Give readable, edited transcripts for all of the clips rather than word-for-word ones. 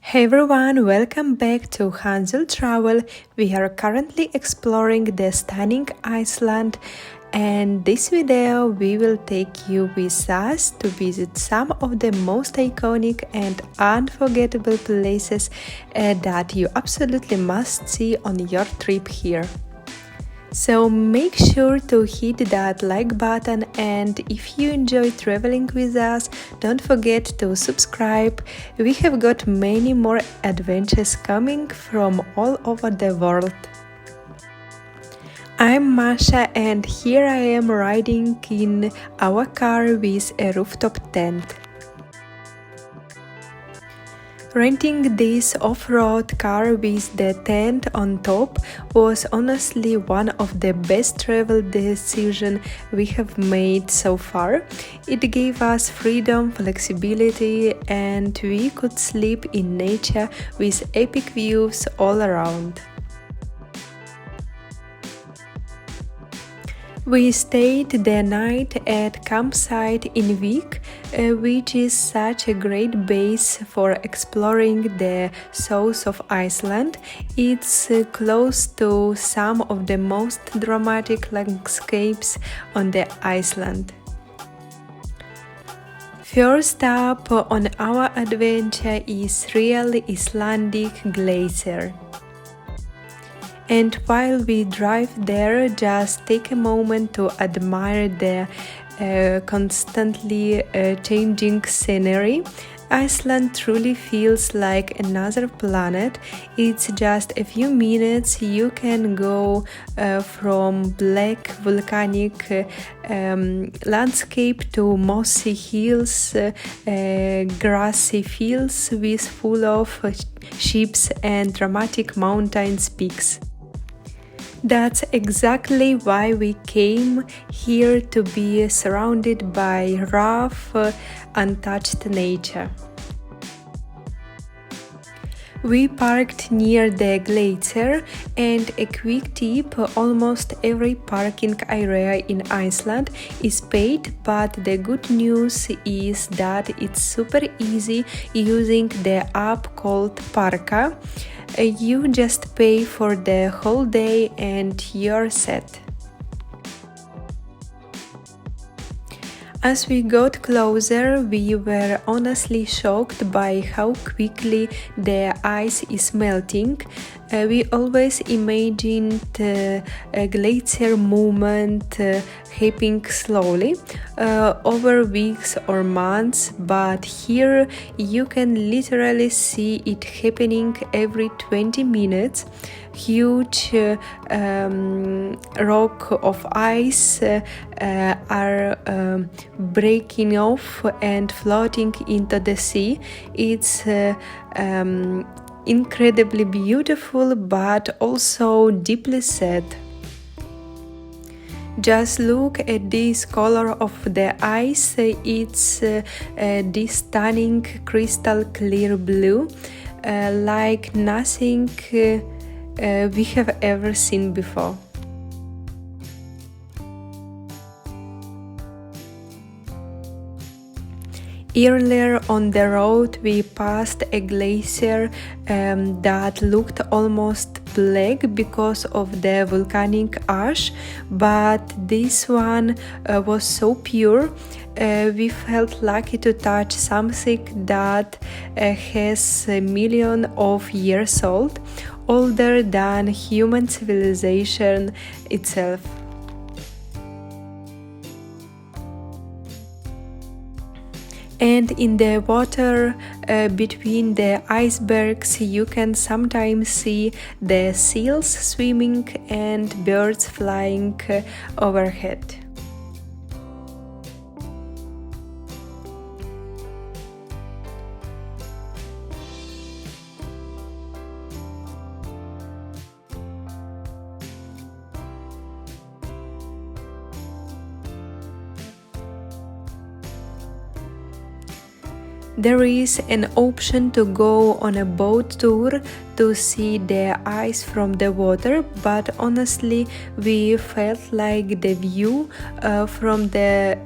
Hey everyone, welcome back to Hansel Travel. We are currently exploring the stunning Iceland, and this video we will take you with us to visit some of the most iconic and unforgettable places that you absolutely must see on your trip here. So make sure to hit that like button, and if you enjoy traveling with us, don't forget to subscribe. We have got many more adventures coming from all over the world. I'm Masha, and here I am riding in our car with a rooftop tent. Renting this off-road car with the tent on top was honestly one of the best travel decisions we have made so far. It gave us freedom, flexibility, and we could sleep in nature with epic views all around. We stayed the night at campsite in Vik, which is such a great base for exploring the south of Iceland. It's close to some of the most dramatic landscapes on the Iceland. First up on our adventure is real Icelandic Glacier. And while we drive there, just take a moment to admire the constantly changing scenery. Iceland truly feels like another planet. It's just a few minutes. You can go from black volcanic landscape to mossy hills, grassy fields with full of ships and dramatic mountain peaks. That's exactly why we came here, to be surrounded by rough, untouched nature. We parked near the glacier, and a quick tip: almost every parking area in Iceland is paid, but the good news is that it's super easy using the app called Parka. You just pay for the whole day and you're set. As we got closer, we were honestly shocked by how quickly the ice is melting. We always imagined a glacier movement happening slowly over weeks or months, but here you can literally see it happening every 20 minutes. Huge rock of ice are breaking off and floating into the sea. It's incredibly beautiful, but also deeply sad. Just look at this color of the ice. It's this stunning crystal clear blue, like nothing we have ever seen before. Earlier on the road, we passed a glacier that looked almost black because of the volcanic ash, but this one was so pure. We felt lucky to touch something that has a million of years old, older than human civilization itself. And in the water between the icebergs, you can sometimes see the seals swimming and birds flying overhead. There is an option to go on a boat tour to see the ice from the water, but honestly we felt like the view from the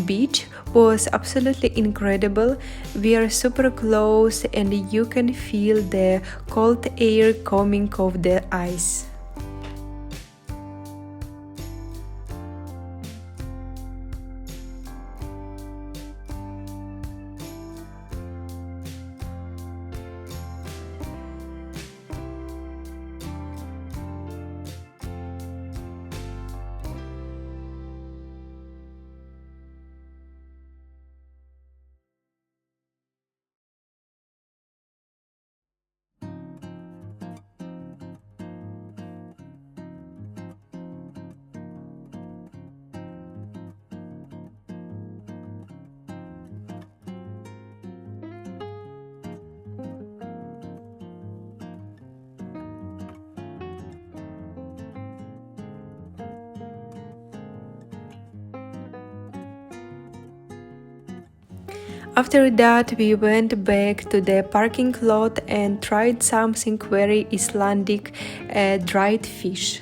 beach was absolutely incredible. We are super close and you can feel the cold air coming off the ice. After that, we went back to the parking lot and tried something very Icelandic, dried fish.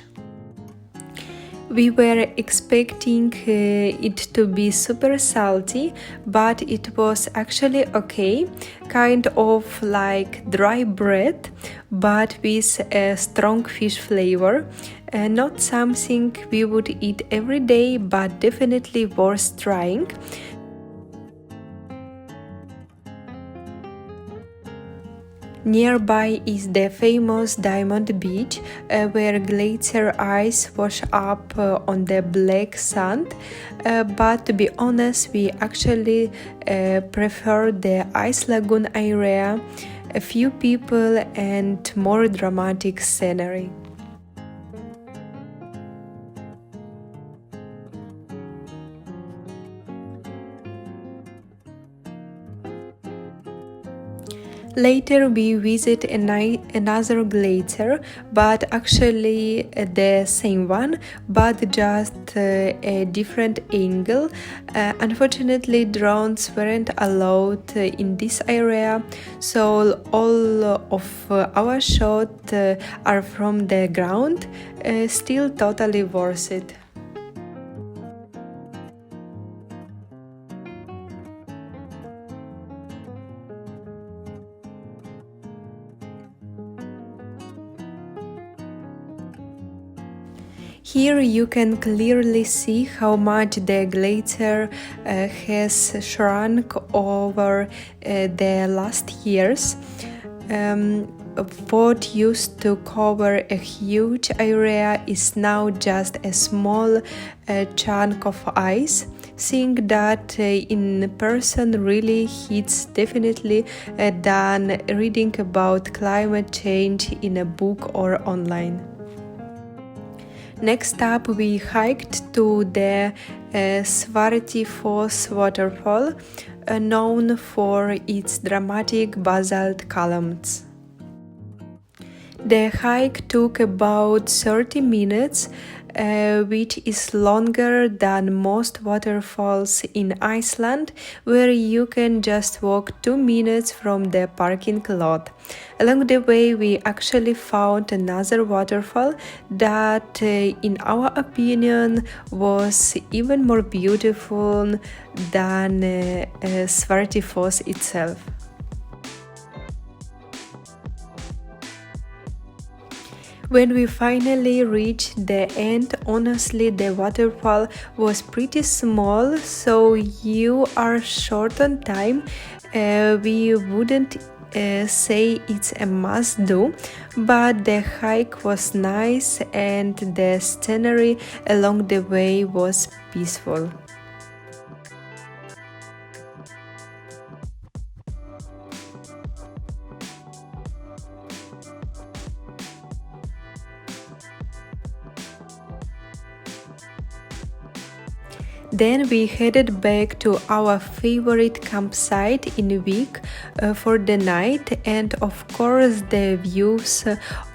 We were expecting it to be super salty, but it was actually okay, kind of like dry bread, but with a strong fish flavor. Not something we would eat every day, but definitely worth trying. Nearby is the famous Diamond Beach, where glacier ice wash up on the black sand. But to be honest, we actually prefer the Ice Lagoon area, a few people and more dramatic scenery. Later we visit another glacier, but actually the same one, but just a different angle. Unfortunately, drones weren't allowed in this area, so all of our shots are from the ground, still totally worth it. Here you can clearly see how much the glacier has shrunk over the last years. What used to cover a huge area is now just a small chunk of ice. Seeing that in person really hits definitely than reading about climate change in a book or online. Next up, we hiked to the Svartifoss waterfall, known for its dramatic basalt columns. The hike took about 30 minutes, which is longer than most waterfalls in Iceland, where you can just walk 2 minutes from the parking lot. Along the way, we actually found another waterfall that, in our opinion, was even more beautiful than Svartifoss itself. When we finally reached the end, honestly the waterfall was pretty small, so you are short on time. We wouldn't say it's a must-do, but the hike was nice and the scenery along the way was peaceful. Then we headed back to our favorite campsite in Vik for the night, and of course the views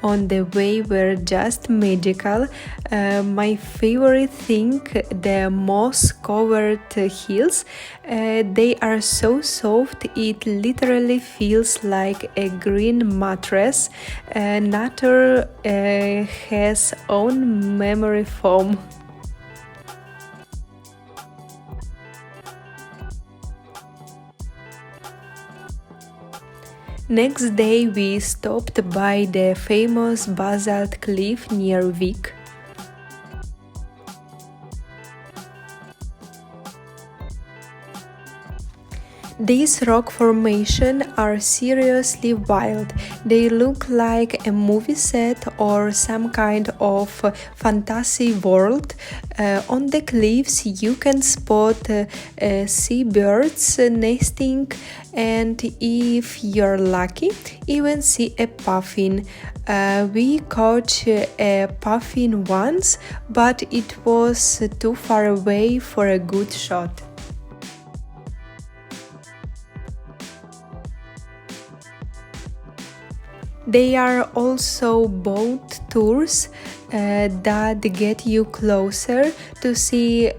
on the way were just magical. My favorite thing, the moss-covered hills, they are so soft it literally feels like a green mattress. Nature has own memory foam. Next day we stopped by the famous Basalt Cliff near Vik. These rock formations are seriously wild. They look like a movie set or some kind of fantasy world. On the cliffs you can spot seabirds nesting, and if you're lucky, even see a puffin. We caught a puffin once, but it was too far away for a good shot. There are also boat tours that get you closer to see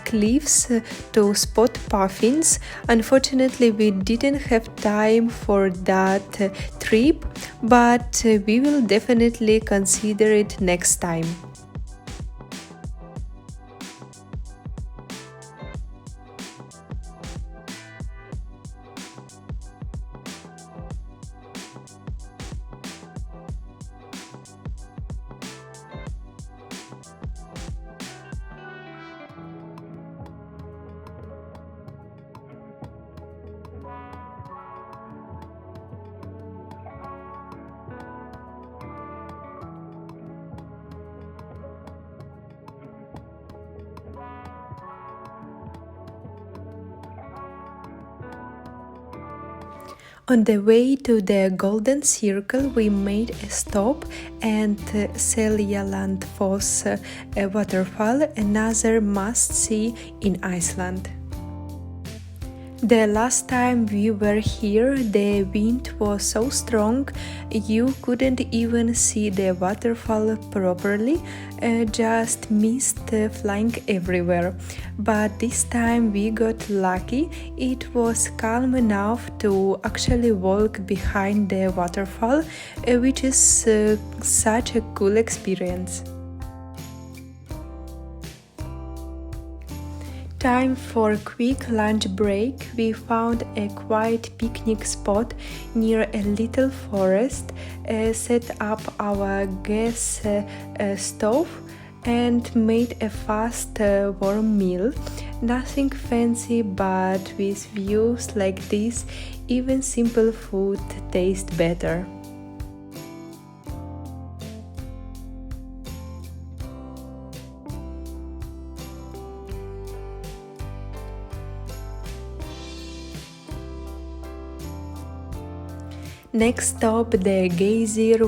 cliffs to spot puffins. Unfortunately, we didn't have time for that trip, but we will definitely consider it next time. On the way to the Golden Circle, we made a stop at Seljalandsfoss waterfall, another must-see in Iceland. The last time we were here, the wind was so strong you couldn't even see the waterfall properly, just mist flying everywhere. But this time we got lucky, it was calm enough to actually walk behind the waterfall, which is such a cool experience. Time for a quick lunch break. We found a quiet picnic spot near a little forest, set up our gas stove and made a fast warm meal. Nothing fancy, but with views like this, even simple food tastes better. Next stop, the Glacier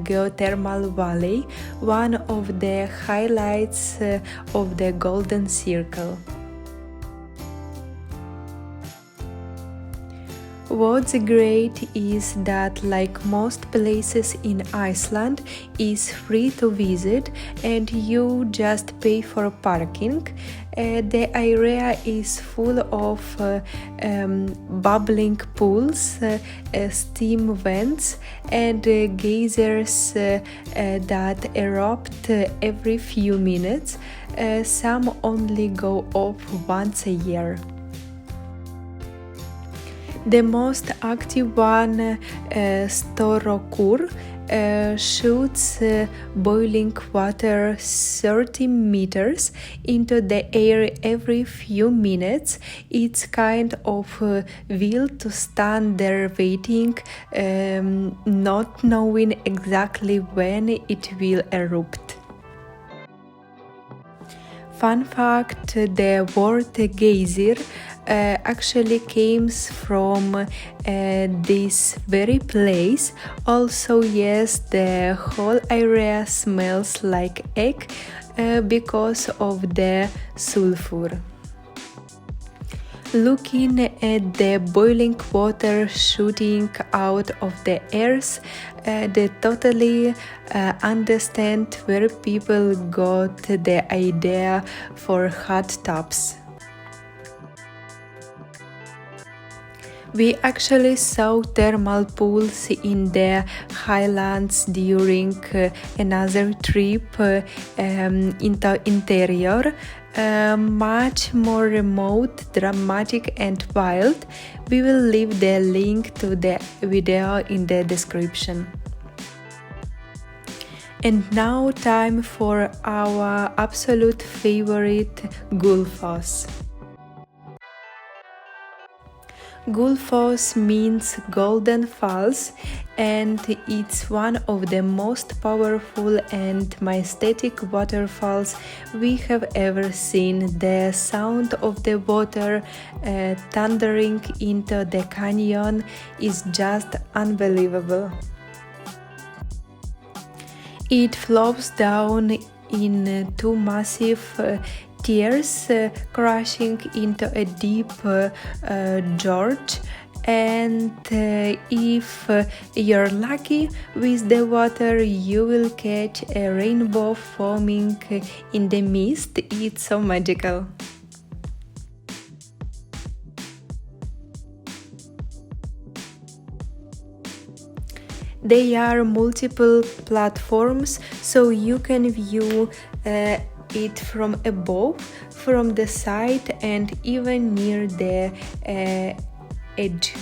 geothermal valley, one of the highlights of the Golden Circle. What's great is that, like most places in Iceland, is free to visit and you just pay for parking. The area is full of bubbling pools, steam vents, and geysers that erupt every few minutes. Some only go off once a year. The most active one, Storokur, shoots boiling water 30 meters into the air every few minutes. It's kind of wild to stand there waiting, not knowing exactly when it will erupt. Fun fact, the word geyser actually comes from this very place. Also, yes, the whole area smells like egg because of the sulfur. Looking at the boiling water shooting out of the earth, they totally understand where people got the idea for hot tubs. We actually saw thermal pools in the highlands during another trip into interior, much more remote, dramatic and wild. We will leave the link to the video in the description. And now time for our absolute favorite, Gulfos. Gulfos means golden falls, and it's one of the most powerful and majestic waterfalls we have ever seen. The sound of the water thundering into the canyon is just unbelievable. It flows down in two massive tears, crashing into a deep gorge, and if you're lucky with the water, you will catch a rainbow foaming in the mist. It's so magical. There are multiple platforms, so you can view it from above, from the side, and even near the edge.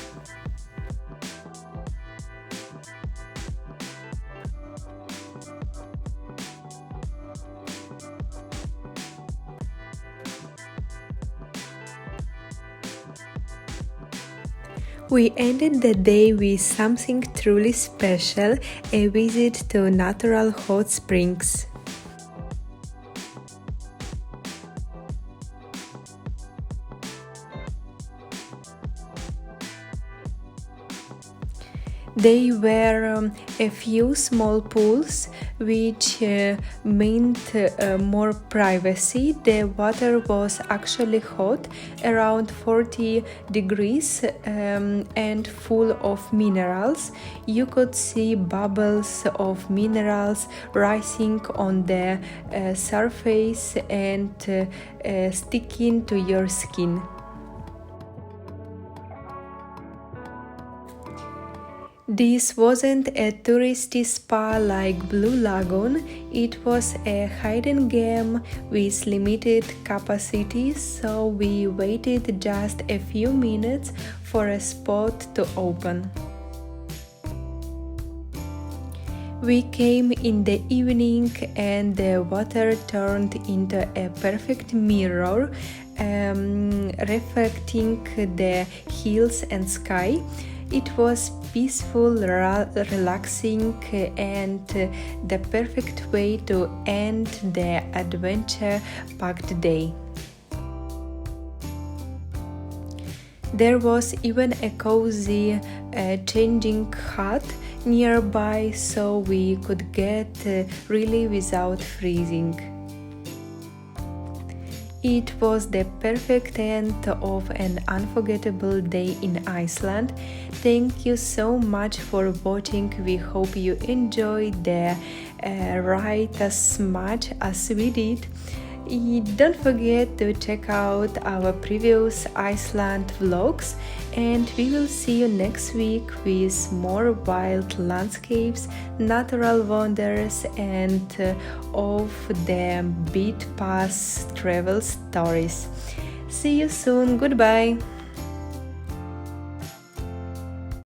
We ended the day with something truly special, a visit to natural hot springs. They were a few small pools, which meant more privacy. The water was actually hot, around 40 degrees, and full of minerals. You could see bubbles of minerals rising on the surface and sticking to your skin. This wasn't a touristy spa like Blue Lagoon, it was a hidden gem with limited capacity, so we waited just a few minutes for a spot to open. We came in the evening and the water turned into a perfect mirror, reflecting the hills and sky. It was peaceful, relaxing, and the perfect way to end the adventure-packed day. There was even a cozy changing hut nearby, so we could get really without freezing. It was the perfect end of an unforgettable day in Iceland. Thank you so much for watching. We hope you enjoyed the ride as much as we did. Don't forget to check out our previous Iceland vlogs, and we will see you next week with more wild landscapes, natural wonders, and of the beat path travel stories. See you soon. Goodbye.